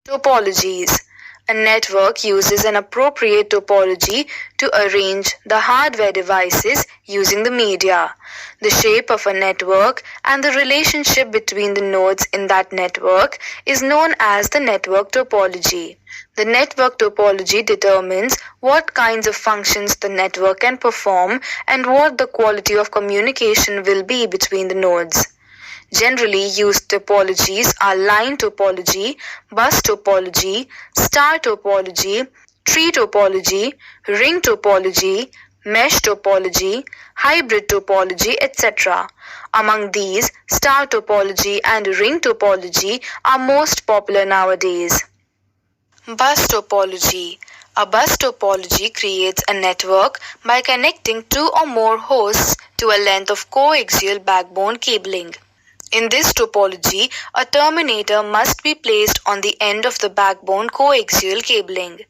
Topologies. A network uses an appropriate topology to arrange the hardware devices using the media. The shape of a network and the relationship between the nodes in that network is known as the network topology. The network topology determines what kinds of functions the network can perform and what the quality of communication will be between the nodes. Generally used topologies are line topology, bus topology, star topology, tree topology, ring topology, mesh topology, hybrid topology, etc. Among these, star topology and ring topology are most popular nowadays. Bus topology. A bus topology creates a network by connecting two or more hosts to a length of coaxial backbone cabling. In this topology, a terminator must be placed on the end of the backbone coaxial cabling.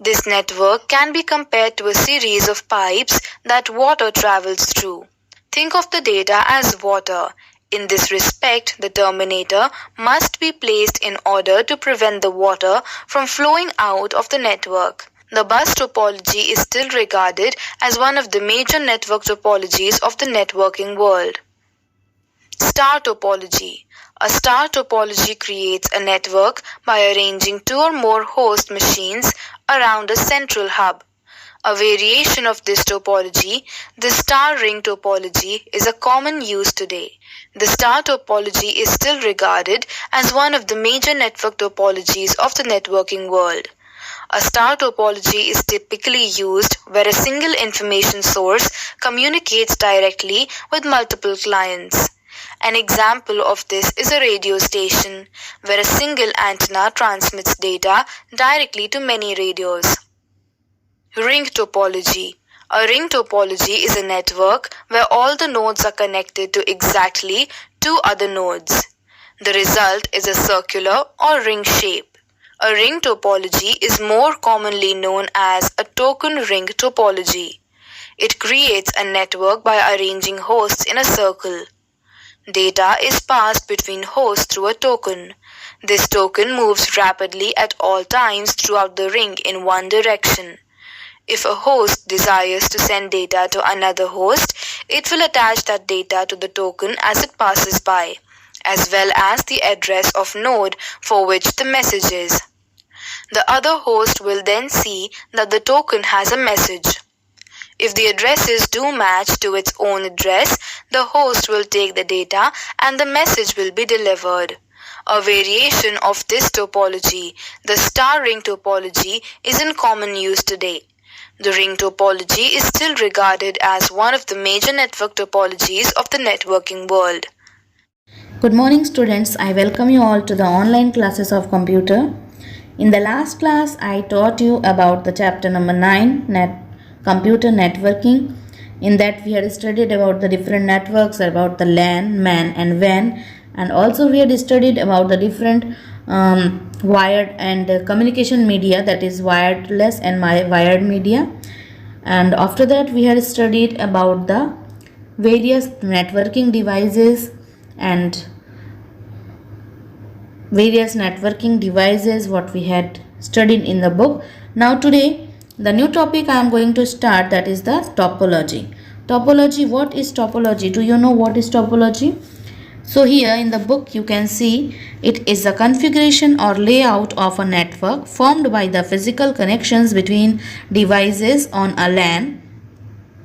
This network can be compared to a series of pipes that water travels through. Think of the data as water. In this respect, the terminator must be placed in order to prevent the water from flowing out of the network. The bus topology is still regarded as one of the major network topologies of the networking world. Star topology. A star topology creates a network by arranging two or more host machines around a central hub. A variation of this topology, the star ring topology, is a common use today. The star topology is still regarded as one of the major network topologies of the networking world. A star topology is typically used where a single information source communicates directly with multiple clients. An example of this is a radio station, where a single antenna transmits data directly to many radios. Ring topology. A ring topology is a network where all the nodes are connected to exactly two other nodes. The result is a circular or ring shape. A ring topology is more commonly known as a token ring topology. It creates a network by arranging hosts in a circle. Data is passed between hosts through a token. This token moves rapidly at all times throughout the ring in one direction. If a host desires to send data to another host, it will attach that data to the token as it passes by, as well as the address of node for which the message is. The other host will then see that the token has a message. If the addresses do match to its own address, the host will take the data and the message will be delivered. A variation of this topology, the star ring topology, is in common use today. The ring topology is still regarded as one of the major network topologies of the networking world. Good morning students, I welcome you all to the online classes of computer. In the last class, I taught you about the chapter number 9, computer networking. In that we had studied about the different networks, about the LAN, MAN and WAN, and also we had studied about the different wired and communication media, that is wireless and wired media. And after that we had studied about the various networking devices what we had studied in the book. Now today the new topic I am going to start, that is the topology. Topology, what is topology? Do you know what is topology? So here in the book you can see it is a configuration or layout of a network formed by the physical connections between devices on a LAN,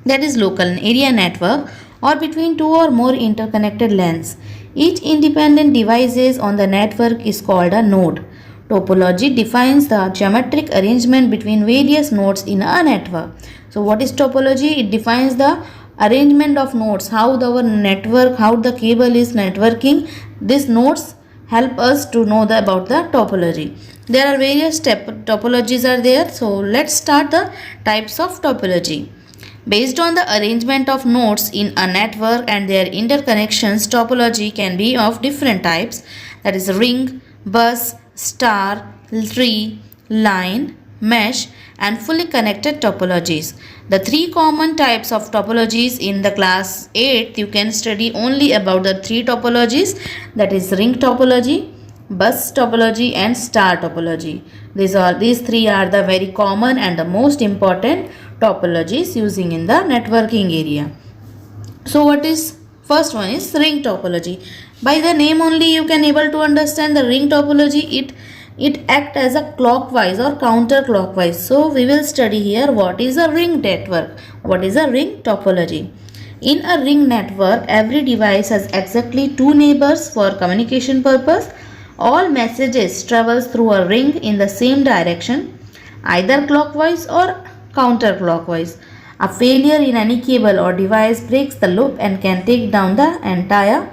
that is local area network, or between two or more interconnected LANs. Each independent device on the network is called a node. Topology defines the geometric arrangement between various nodes in a network. So what is topology? It defines the arrangement of nodes, how the cable is networking. These nodes help us to know about the topology. There are various topologies are there. So let's start the types of topology. Based on the arrangement of nodes in a network and their interconnections, topology can be of different types, that is ring, bus, star, tree, line, mesh and fully connected topologies. The three common types of topologies in the class 8, you can study only about the three topologies, that is ring topology, bus topology and star topology. These three are the very common and the most important topologies using in the networking area. So what is first one is ring topology. By the name only you can able to understand the ring topology. It act as a clockwise or counterclockwise. So we will study here what is a ring network, what is a ring topology. In a ring network, every device has exactly two neighbors for communication purpose. All messages travels through a ring in the same direction, either clockwise or counterclockwise. A failure in any cable or device breaks the loop and can take down the entire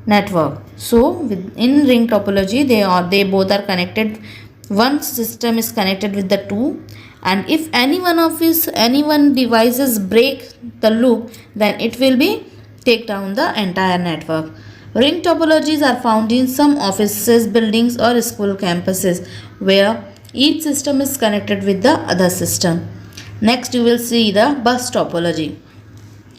network. So in ring topology they both are connected. One system is connected with the two, and if any one devices break the loop, then it will be take down the entire network. Ring topologies are found in some offices, buildings or school campuses where each system is connected with the other system. Next you will see the bus topology.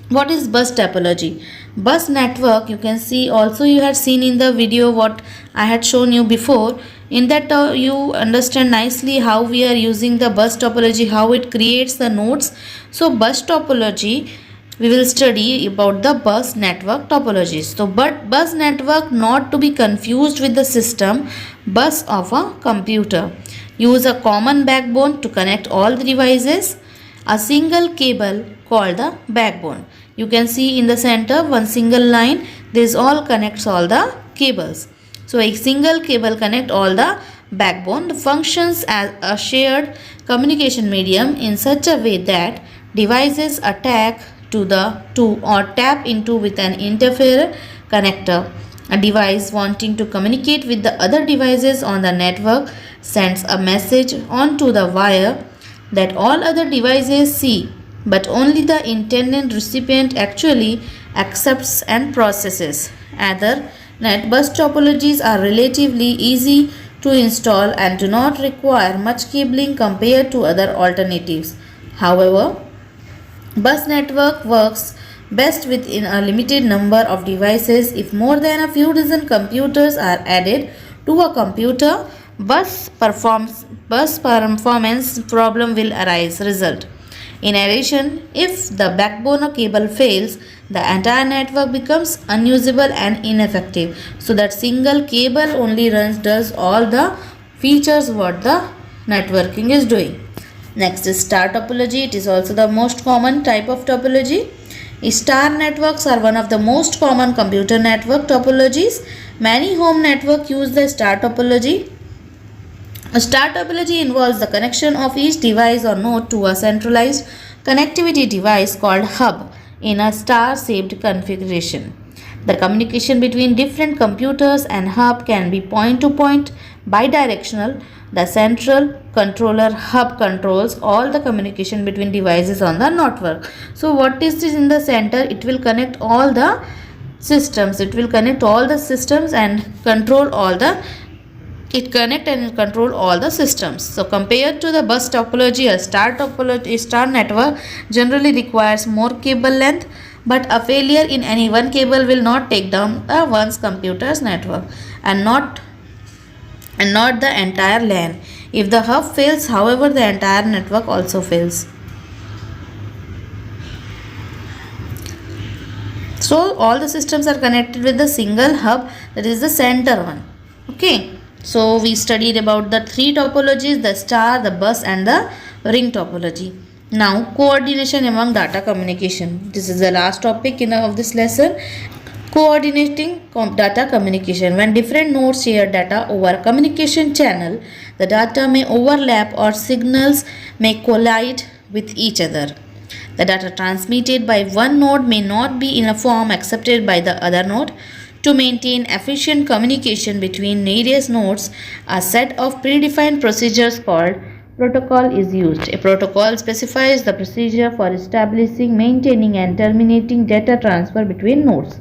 What is bus topology? Bus network, you can see also you had seen in the video what I had shown you before. In that you understand nicely how we are using the bus topology, how it creates the nodes. So bus topology, we will study about the bus network topologies. So but bus network not to be confused with the system bus of a computer. Use a common backbone to connect all the devices. A single cable called the backbone. You can see in the center one single line. This all connects all the cables. So a single cable connect all the backbone. The functions as a shared communication medium in such a way that devices attack to or tap into with an interferer connector. A device wanting to communicate with the other devices on the network sends a message onto the wire that all other devices see, but only the intended recipient actually accepts and processes. Other net bus topologies are relatively easy to install and do not require much cabling compared to other alternatives. However, bus network works best within a limited number of devices. If more than a few dozen computers are added to a computer, bus performance problem will arise. Result. In addition, if the backbone or cable fails, the entire network becomes unusable and ineffective. So that single cable only does all the features what the networking is doing. Next is star topology. It is also the most common type of topology. Star networks are one of the most common computer network topologies. Many home networks use the star topology. A star topology involves the connection of each device or node to a centralized connectivity device called hub in a star-shaped configuration. The communication between different computers and hub can be point-to-point, bidirectional. The central controller hub controls all the communication between devices on the network. So what is this in the center? It will connect all the systems. It will connect all the systems and control all the control all the systems. So compared to the bus topology, a star network generally requires more cable length, but a failure in any one cable will not take down one's computer's network and not the entire LAN. If the hub fails, however, the entire network also fails. So all the systems are connected with the single hub, that is the center one. Okay. So we studied about the three topologies, the star, the bus and the ring topology. Now coordination among data communication. This is the last topic of this lesson. Coordinating data communication. When different nodes share data over a communication channel, the data may overlap or signals may collide with each other. The data transmitted by one node may not be in a form accepted by the other node. To maintain efficient communication between various nodes, a set of predefined procedures called protocol is used. A protocol specifies the procedure for establishing, maintaining and terminating data transfer between nodes.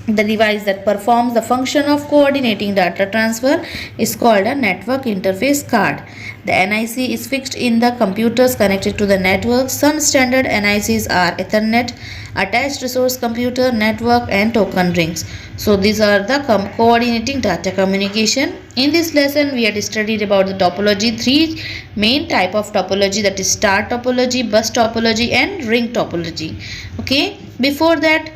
The device that performs the function of coordinating data transfer is called a network interface card. The NIC is fixed in the computers connected to the network. Some standard NICs are Ethernet, attached resource computer, network, and token rings. So these are the coordinating data communication. In this lesson, we had studied about the topology, three main type of topology, that is star topology, bus topology, and ring topology. Okay, before that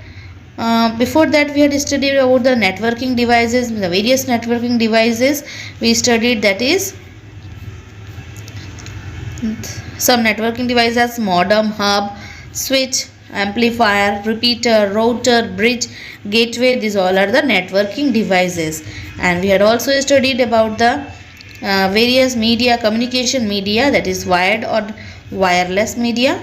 we had studied about the networking devices, the various networking devices we studied, that is some networking devices: modem, hub, switch, amplifier, repeater, router, bridge, gateway. These all are the networking devices. And we had also studied about the various media, communication media, that is wired or wireless media,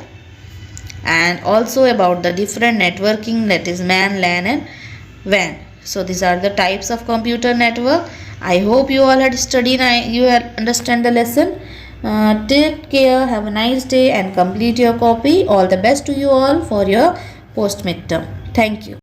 and also about the different networking, that is MAN, LAN, and WAN. So these are the types of computer network. I hope you all had studied and you had understand the lesson. Take care, have a nice day, and complete your copy. All the best to you all for your post midterm. Thank you.